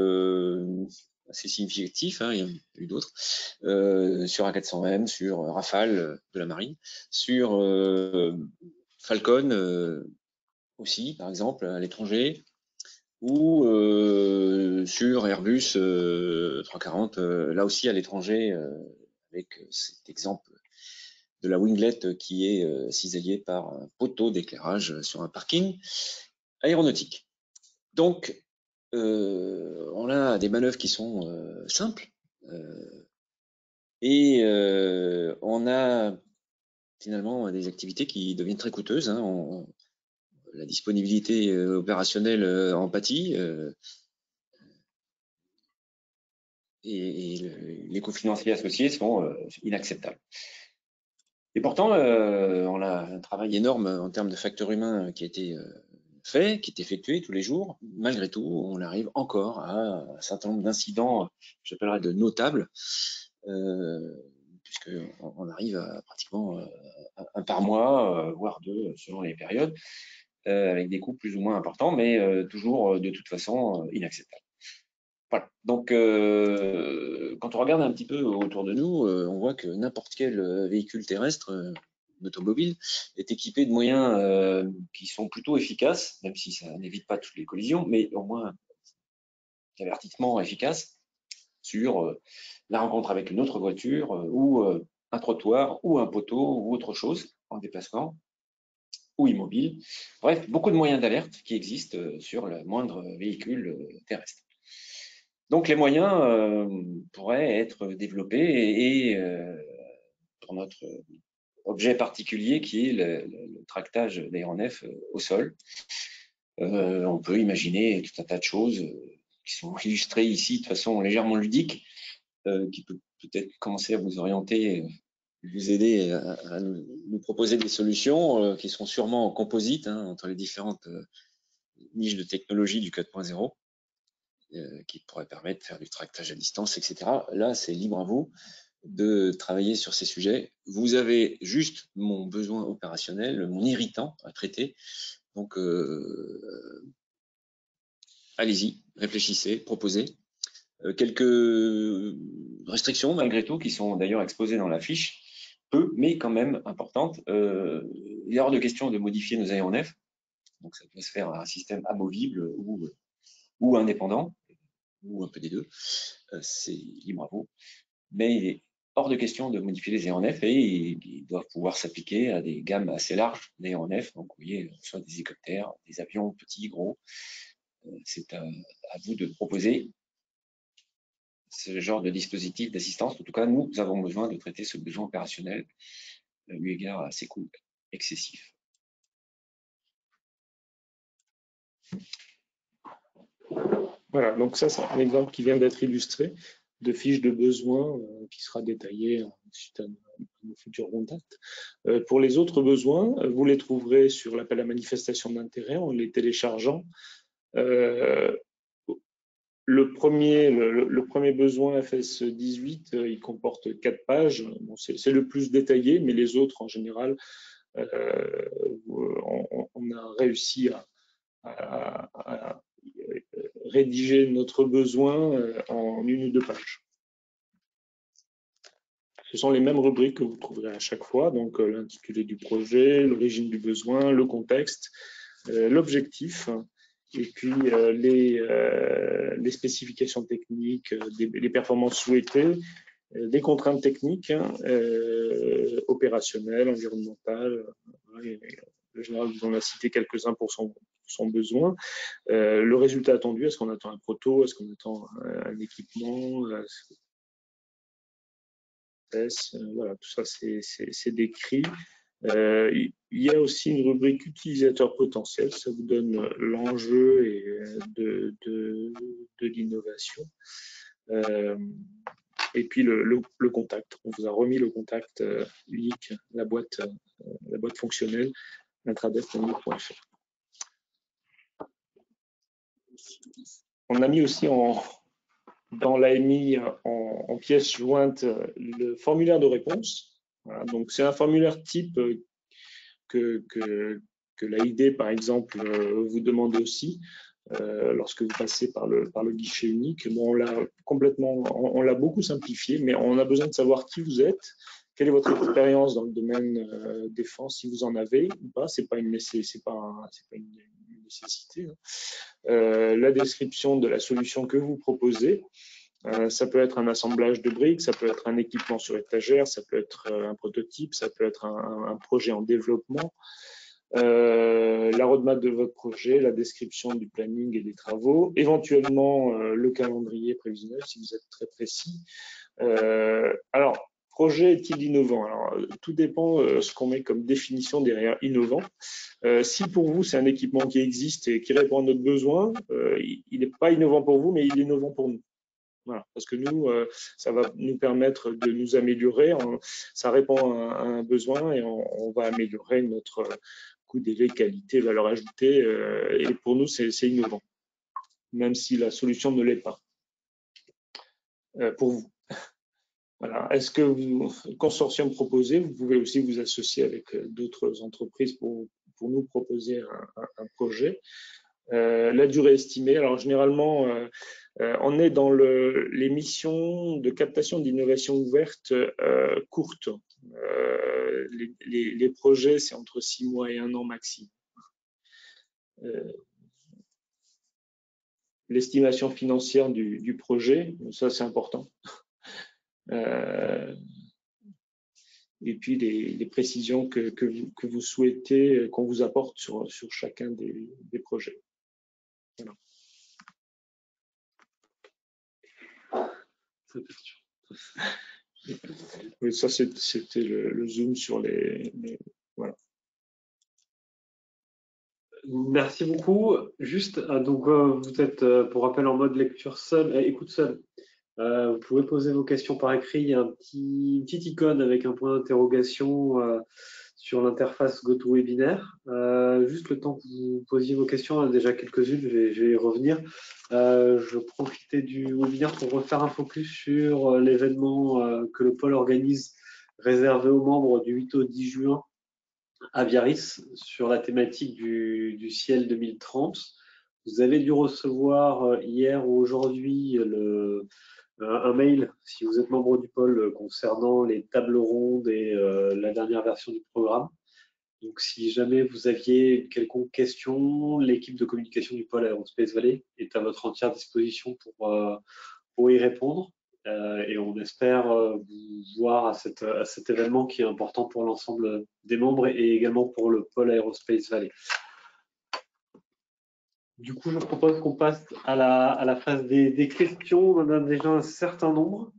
assez significatifs, hein, il y en a eu d'autres, sur A400M, sur Rafale de la marine, sur Falcon aussi, par exemple, à l'étranger, ou sur Airbus 340, là aussi à l'étranger, avec cet exemple de la winglet qui est ciselée par un poteau d'éclairage sur un parking aéronautique. Donc, on a des manœuvres qui sont simples et on a finalement des activités qui deviennent très coûteuses. Hein. La disponibilité opérationnelle en pâtit et les coûts financiers associés sont inacceptables. Et pourtant, on a un travail énorme en termes de facteurs humains qui a été fait, qui est effectué tous les jours. Malgré tout, on arrive encore à un certain nombre d'incidents, j'appellerais de notables, puisqu'on arrive à pratiquement un par mois, voire deux selon les périodes, avec des coûts plus ou moins importants, mais toujours de toute façon inacceptables. Voilà. Donc, quand on regarde un petit peu autour de nous, on voit que n'importe quel véhicule terrestre, automobile, est équipé de moyens qui sont plutôt efficaces, même si ça n'évite pas toutes les collisions, mais au moins d'avertissement efficace sur la rencontre avec une autre voiture ou un trottoir ou un poteau ou autre chose en déplacement ou immobile. Bref, beaucoup de moyens d'alerte qui existent sur le moindre véhicule terrestre. Donc les moyens pourraient être développés et pour notre objet particulier qui est le tractage d'aéronefs au sol. On peut imaginer tout un tas de choses qui sont illustrées ici de façon légèrement ludique, qui peut peut-être commencer à vous orienter, vous aider à nous proposer des solutions qui sont sûrement en composite entre les différentes niches de technologie du 4.0. Qui pourrait permettre de faire du tractage à distance, etc. Là, c'est libre à vous de travailler sur ces sujets. Vous avez juste mon besoin opérationnel, mon irritant à traiter. Donc, allez-y, réfléchissez, proposez. Quelques restrictions, malgré tout, qui sont d'ailleurs exposées dans la fiche, peu, mais quand même importantes. Il est hors de question de modifier nos aéronefs. Donc, ça peut se faire un système amovible ou indépendant, ou un peu des deux, c'est libre à vous. Mais il est hors de question de modifier les aéronefs et ils doivent pouvoir s'appliquer à des gammes assez larges d'aéronefs. Donc, vous voyez, soit des hélicoptères, des avions petits, gros. C'est à vous de proposer ce genre de dispositif d'assistance. En tout cas, nous avons besoin de traiter ce besoin opérationnel eu égard à ces coûts excessifs. Voilà, donc ça, c'est un exemple qui vient d'être illustré de fiche de besoin qui sera détaillée suite à nos futurs contacts. Pour les autres besoins, vous les trouverez sur l'appel à manifestation d'intérêt en les téléchargeant. Le premier besoin FS 18, il comporte 4 pages. Bon, c'est le plus détaillé, mais les autres, en général, on a réussi à rédiger notre besoin en 1 ou 2 pages. Ce sont les mêmes rubriques que vous trouverez à chaque fois, donc l'intitulé du projet, l'origine du besoin, le contexte, l'objectif et puis les spécifications techniques, les performances souhaitées, des contraintes techniques, opérationnelles, environnementales. Le général vous en a cité quelques-uns pour son besoin. Le résultat attendu, est-ce qu'on attend un proto, est-ce qu'on attend un équipement, voilà, tout ça c'est décrit. Il y a aussi une rubrique utilisateur potentiel, ça vous donne l'enjeu de l'innovation. Et puis le contact, on vous a remis le contact unique, la boîte fonctionnelle, intradev.fr. On a mis aussi dans l'AMI en pièce jointe le formulaire de réponse. Voilà, donc c'est un formulaire type que l'AID, par exemple, vous demande aussi lorsque vous passez par le guichet unique. Bon, on l'a beaucoup simplifié, mais on a besoin de savoir qui vous êtes, quelle est votre expérience dans le domaine défense, si vous en avez ou pas. C'est pas une nécessité. La description de la solution que vous proposez. Ça peut être un assemblage de briques, ça peut être un équipement sur étagère, ça peut être un prototype, ça peut être un projet en développement. La roadmap de votre projet, la description du planning et des travaux, éventuellement le calendrier prévisionnel si vous êtes très précis. Alors, projet est-il innovant? Alors, tout dépend ce qu'on met comme définition derrière innovant. Si pour vous, c'est un équipement qui existe et qui répond à notre besoin, il n'est pas innovant pour vous, mais il est innovant pour nous. Voilà, parce que nous, ça va nous permettre de nous améliorer. Ça répond à un besoin et on va améliorer notre coût délai, qualité, valeur ajoutée. Et pour nous, c'est innovant, même si la solution ne l'est pas pour vous. Voilà. Est-ce que consortium proposé, vous pouvez aussi vous associer avec d'autres entreprises pour nous proposer un projet. La durée estimée, alors généralement, on est dans les missions de captation d'innovation ouverte courtes. Les projets, c'est entre 6 mois et 1 an maximum. L'estimation financière du projet, ça c'est important. Et puis les précisions que vous souhaitez qu'on vous apporte sur chacun des projets. Voilà. Oui, ça c'était le zoom sur voilà. Merci beaucoup. Juste, donc vous êtes, pour rappel, en mode lecture seule, écoute seule. Vous pouvez poser vos questions par écrit. Il y a une petite icône avec un point d'interrogation sur l'interface GoToWebinar. Juste le temps que vous posiez vos questions, il y en a déjà quelques-unes, je vais y revenir. Je profitais du webinaire pour refaire un focus sur l'événement que le pôle organise réservé aux membres du 8 au 10 juin à Biarritz sur la thématique du ciel 2030. Vous avez dû recevoir hier ou aujourd'hui un mail, si vous êtes membre du pôle, concernant les tables rondes et la dernière version du programme. Donc, si jamais vous aviez une quelconque question, l'équipe de communication du pôle Aerospace Valley est à votre entière disposition pour y répondre. Et on espère vous voir à cet événement qui est important pour l'ensemble des membres et également pour le pôle Aerospace Valley. Du coup, je propose qu'on passe à la phase des questions. On en a déjà un certain nombre.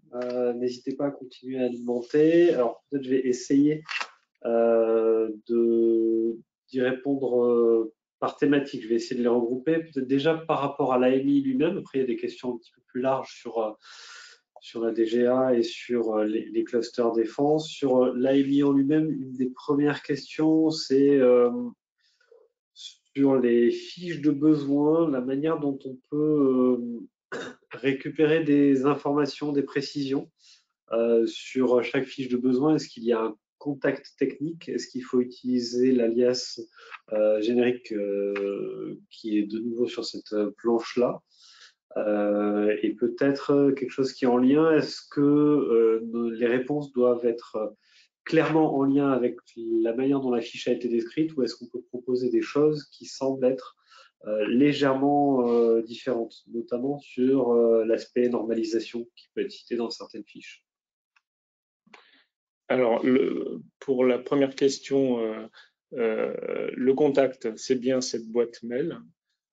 N'hésitez pas à continuer à alimenter. Alors, peut-être je vais essayer d'y répondre par thématique. Je vais essayer de les regrouper. Peut-être déjà par rapport à l'AMI lui-même. Après, il y a des questions un petit peu plus larges sur la DGA et sur les clusters défense. Sur l'AMI en lui-même, une des premières questions, c'est sur les fiches de besoin, la manière dont on peut récupérer des informations, des précisions sur chaque fiche de besoin. Est-ce qu'il y a un contact technique? Est-ce qu'il faut utiliser l'alias générique qui est de nouveau sur cette planche-là? Et peut-être quelque chose qui est en lien, est-ce que les réponses doivent être clairement en lien avec la manière dont la fiche a été décrite, ou est-ce qu'on peut proposer des choses qui semblent être légèrement différentes, notamment sur l'aspect normalisation qui peut être cité dans certaines fiches. Alors, pour la première question, le contact, c'est bien cette boîte mail.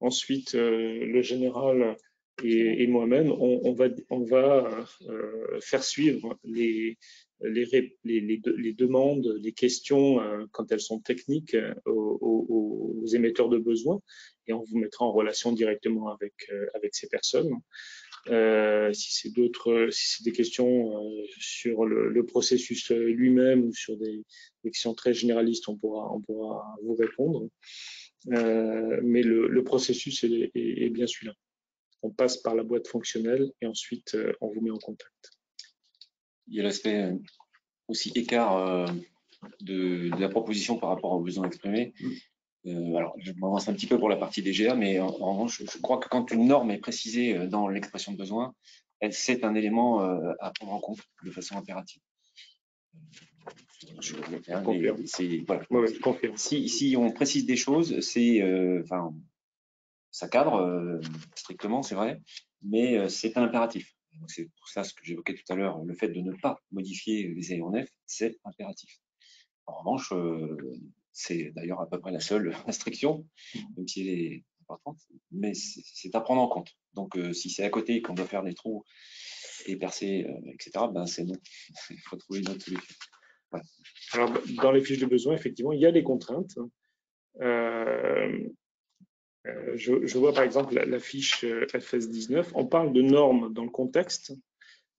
Ensuite, le général et moi-même, on va faire suivre les demandes, les questions, quand elles sont techniques, aux émetteurs de besoins, et on vous mettra en relation directement avec ces personnes. Si c'est des questions sur le processus lui-même ou sur des questions très généralistes, on pourra vous répondre. Mais le processus est bien celui-là. On passe par la boîte fonctionnelle et ensuite on vous met en contact. Il y a l'aspect aussi écart de la proposition par rapport aux besoins exprimés. Alors, je m'avance un petit peu pour la partie DGA, mais en revanche, je crois que quand une norme est précisée dans l'expression de besoin, c'est un élément à prendre en compte de façon impérative. Je confirme. Si on précise des choses, ça cadre strictement, c'est vrai, mais c'est un impératif. C'est pour ça ce que j'évoquais tout à l'heure, le fait de ne pas modifier les aéronefs, c'est impératif. En revanche, c'est d'ailleurs à peu près la seule restriction, même si elle est importante, mais c'est à prendre en compte. Donc, si c'est à côté qu'on doit faire des trous et percer, etc., ben c'est non. Il faut trouver une autre solution. Voilà. Alors, dans les fiches de besoin, effectivement, il y a des contraintes. Je vois par exemple la fiche FS19, on parle de normes dans le contexte,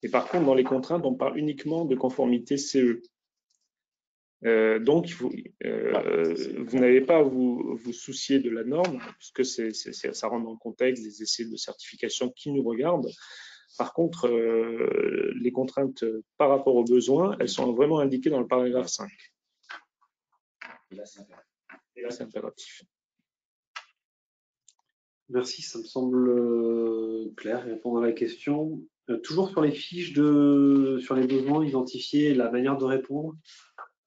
et par contre, dans les contraintes, on parle uniquement de conformité CE. Donc, vous n'avez pas à vous soucier de la norme, puisque ça rentre dans le contexte des essais de certification qui nous regardent. Par contre, les contraintes par rapport aux besoins, elles sont vraiment indiquées dans le paragraphe 5. Et là, c'est impératif. Merci, ça me semble clair, répondre à la question. Toujours sur les fiches sur les besoins identifiés, la manière de répondre.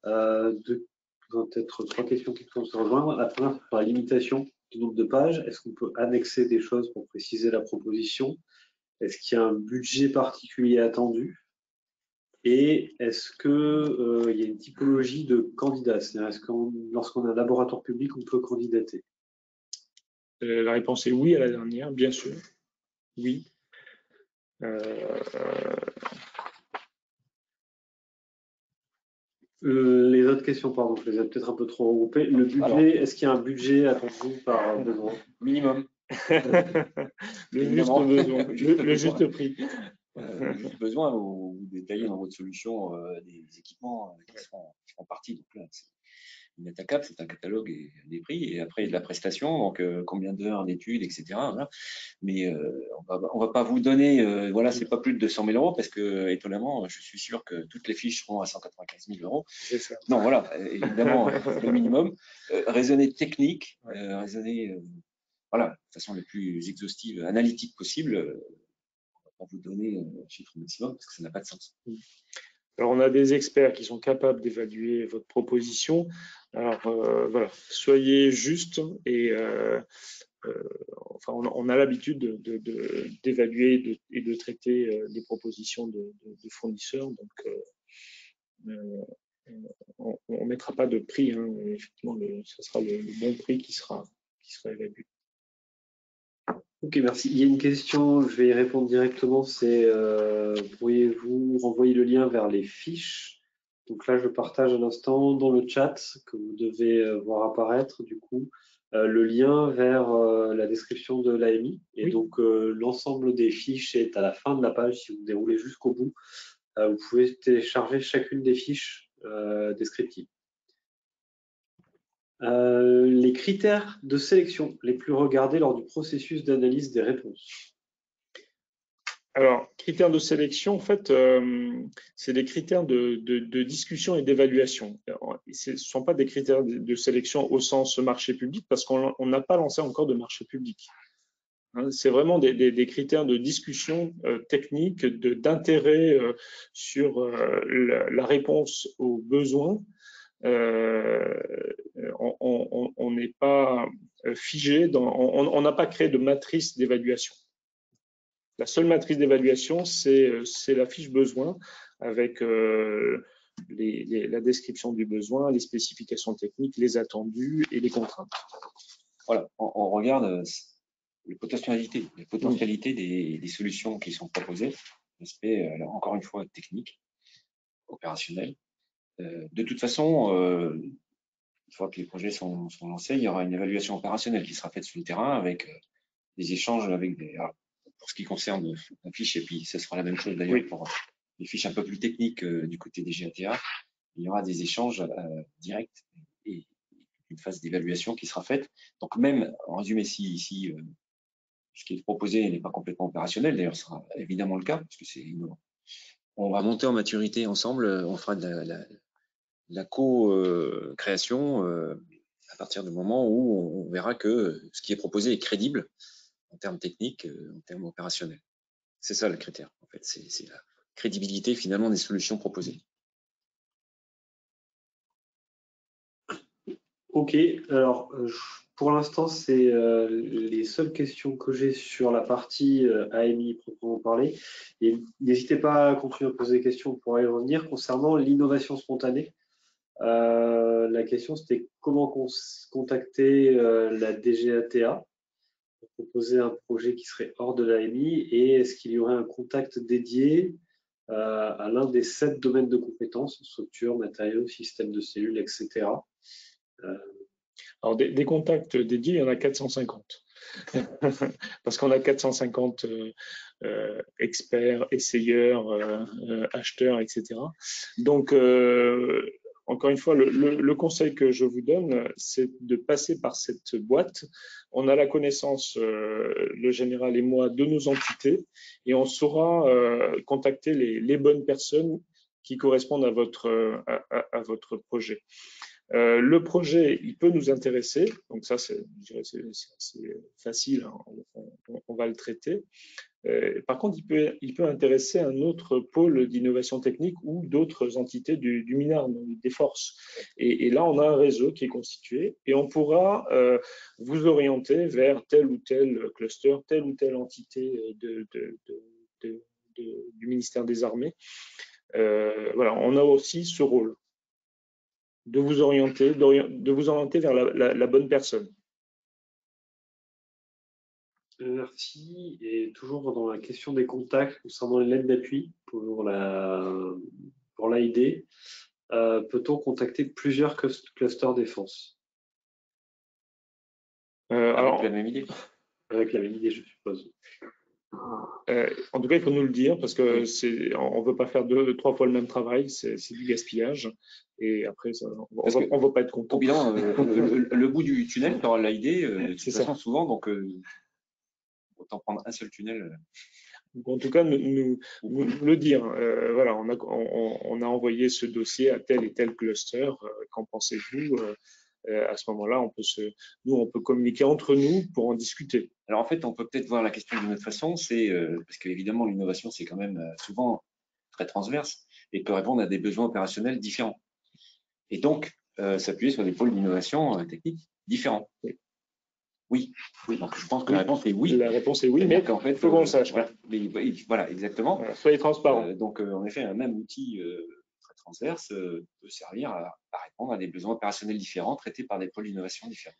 Peut-être 3 questions qui peuvent se rejoindre. La première, sur la limitation du nombre de pages. Est-ce qu'on peut annexer des choses pour préciser la proposition? Est-ce qu'il y a un budget particulier attendu? Et est-ce qu'il y a une typologie de candidats? C'est-à-dire, est-ce que lorsqu'on a un laboratoire public, on peut candidater? La réponse est oui à la dernière, bien sûr. Oui. Les autres questions, pardon, je les ai peut-être un peu trop regroupées. Le budget, est-ce qu'il y a un budget attendu par besoin? Minimum. Le juste besoin, le juste prix. Le juste besoin, ou détailler dans votre solution des équipements qui feront partie. Donc là, Metacap, c'est un catalogue et des prix, et après de la prestation, donc combien d'heures d'études, etc. Voilà. Mais on va pas vous donner, voilà, c'est pas plus de 200 000 euros, parce que étonnamment, je suis sûr que toutes les fiches seront à 195 000 euros. C'est ça. Non, voilà, évidemment, le minimum. Raisonner technique, raisonner, voilà, de façon la plus exhaustive, analytique possible. On va vous donner un chiffre maximum parce que ça n'a pas de sens. Alors, on a des experts qui sont capables d'évaluer votre proposition. Alors, voilà, soyez juste et enfin, on a l'habitude d'évaluer et de traiter les propositions de fournisseurs. Donc, on ne mettra pas de prix. Hein. Effectivement, ce sera le bon prix qui sera évalué. Ok, merci. Il y a une question, je vais y répondre directement, c'est pourriez-vous renvoyer le lien vers les fiches? Donc là, je partage à l'instant dans le chat que vous devez voir apparaître du coup le lien vers la description de l'AMI. Et oui. Donc l'ensemble des fiches est à la fin de la page. Si vous déroulez jusqu'au bout, vous pouvez télécharger chacune des fiches descriptives. Les critères de sélection les plus regardés lors du processus d'analyse des réponses. Alors, critères de sélection, en fait, c'est des critères de discussion et d'évaluation. Ce ne sont pas des critères de sélection au sens marché public, parce qu'on n'a pas lancé encore de marché public. Hein, c'est vraiment des critères de discussion technique, d'intérêt sur la réponse aux besoins. on n'est pas figé, on n'a pas créé de matrice d'évaluation. La seule matrice d'évaluation, c'est la fiche besoin avec la description du besoin, les spécifications techniques, les attendus et les contraintes. Voilà, on regarde les potentialités des solutions qui sont proposées, l'aspect, encore une fois, technique, opérationnel. De toute façon, une fois que les projets sont lancés, il y aura une évaluation opérationnelle qui sera faite sur le terrain avec des échanges avec pour ce qui concerne la fiche, et puis ce sera la même chose d'ailleurs pour les fiches un peu plus techniques du côté des GATA. Il y aura des échanges directs et une phase d'évaluation qui sera faite. Donc même, en résumé, si ce qui est proposé n'est pas complètement opérationnel, d'ailleurs ce sera évidemment le cas, parce que c'est innovant, on va monter en maturité ensemble, on fera de la co-création à partir du moment où on verra que ce qui est proposé est crédible en termes techniques, en termes opérationnels. C'est ça le critère, en fait, c'est la crédibilité finalement des solutions proposées. Ok, alors pour l'instant, c'est les seules questions que j'ai sur la partie AMI proprement parler. Et n'hésitez pas à continuer à poser des questions pour y revenir. Concernant l'innovation spontanée, la question c'était comment contacter la DGATA pour proposer un projet qui serait hors de l'AMI, et est-ce qu'il y aurait un contact dédié à l'un des 7 domaines de compétences, structure, matériaux, système de cellules, etc. Alors, des contacts dédiés, il y en a 450. Parce qu'on a 450 experts, essayeurs, acheteurs, etc. Donc, encore une fois, le conseil que je vous donne, c'est de passer par cette boîte. On a la connaissance, le général et moi, de nos entités, et on saura contacter les bonnes personnes qui correspondent à votre projet. Le projet, il peut nous intéresser, donc ça, c'est facile, hein, on va le traiter. Par contre, il peut intéresser un autre pôle d'innovation technique ou d'autres entités du MINARM, des forces. Et là, on a un réseau qui est constitué et on pourra vous orienter vers tel ou tel cluster, telle ou telle entité du ministère des Armées. Voilà, on a aussi ce rôle de vous orienter vers la bonne personne. Merci. Et toujours dans la question des contacts concernant les lettres d'appui pour l'AID, peut-on contacter plusieurs clusters défense Avec la même idée. Avec la même idée, je suppose. En tout cas, il faut nous le dire parce que on ne veut pas faire 2-3 fois le même travail, c'est du gaspillage. Et après, on ne va pas être content. Au bilan, le bout du tunnel, tu auras l'idée, de toute façon, souvent, donc autant prendre un seul tunnel. En tout cas, nous le dire. Voilà, on a envoyé ce dossier à tel et tel cluster. Qu'en pensez-vous? À ce moment-là, on peut communiquer entre nous pour en discuter. Alors en fait, on peut peut-être voir la question d'une autre façon, c'est parce qu'évidemment l'innovation c'est quand même souvent très transverse et peut répondre à des besoins opérationnels différents. Et donc s'appuyer sur des pôles d'innovation technique différents. Oui. Donc je pense que la réponse est oui. La réponse est oui, mais qu'en fait, il faut qu'on le sache. Voilà, exactement. Soyez transparent. Donc en effet, un même outil très transverse peut servir à répondre à des besoins opérationnels différents traités par des pôles d'innovation différents.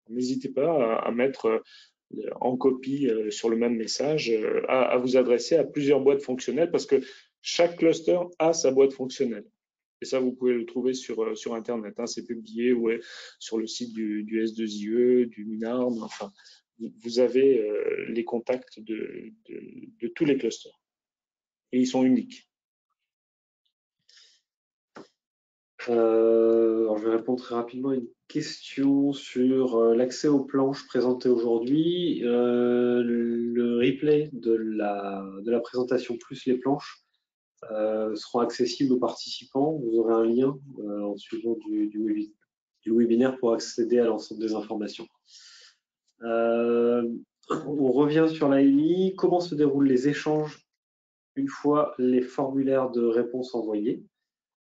N'hésitez pas à mettre en copie sur le même message, à vous adresser à plusieurs boîtes fonctionnelles parce que chaque cluster a sa boîte fonctionnelle. Et ça, vous pouvez le trouver sur Internet. Hein, c'est publié sur le site du S2IE, du MINARM. Enfin, vous avez les contacts de tous les clusters. Et ils sont uniques. Alors, je vais répondre très rapidement à une question sur l'accès aux planches présentées aujourd'hui. Le replay de la présentation plus les planches seront accessibles aux participants. Vous aurez un lien en suivant du webinaire pour accéder à l'ensemble des informations. On revient sur l'AMI. Comment se déroulent les échanges une fois les formulaires de réponse envoyés?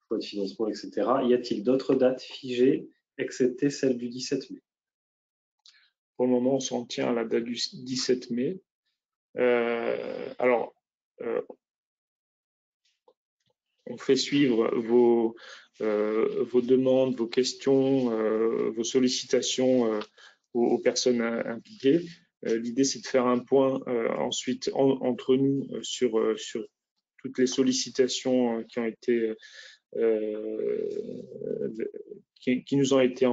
choix de financement, etc. Y a-t-il d'autres dates figées, excepté celle du 17 mai? Pour le moment, on s'en tient à la date du 17 mai. On fait suivre vos demandes, vos questions, vos sollicitations aux personnes impliquées. L'idée, c'est de faire un point ensuite entre nous sur toutes les sollicitations qui ont été qui nous ont été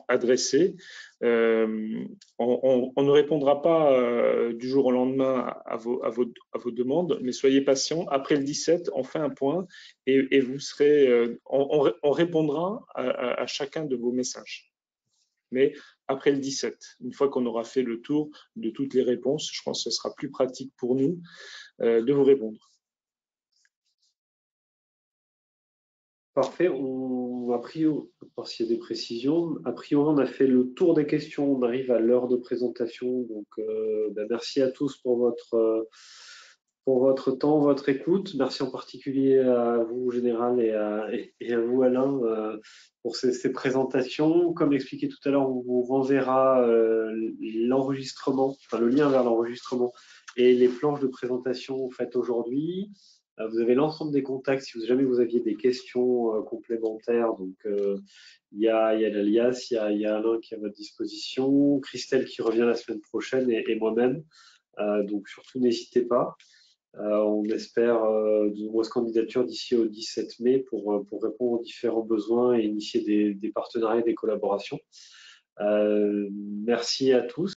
adressées. On ne répondra pas du jour au lendemain à vos demandes, mais soyez patients. Après le 17, on fait un point et vous serez, on répondra à chacun de vos messages. Mais après le 17, une fois qu'on aura fait le tour de toutes les réponses, je pense que ce sera plus pratique pour nous de vous répondre. Parfait. A priori, voir s'il y a des précisions. A priori, on a fait le tour des questions. On arrive à l'heure de présentation. Donc, merci à tous pour votre temps, votre écoute. Merci en particulier à vous, Général, et à vous, Alain, pour ces présentations. Comme expliqué tout à l'heure, on vous renverra l'enregistrement, enfin le lien vers l'enregistrement et les planches de présentation faites aujourd'hui. Vous avez l'ensemble des contacts si jamais vous aviez des questions complémentaires. Donc, il y a l'alias, il y a Alain qui est à votre disposition, Christelle qui revient la semaine prochaine et moi-même. Donc, surtout, n'hésitez pas. On espère de nombreuses candidatures d'ici au 17 mai pour répondre aux différents besoins et initier des partenariats et des collaborations. Merci à tous.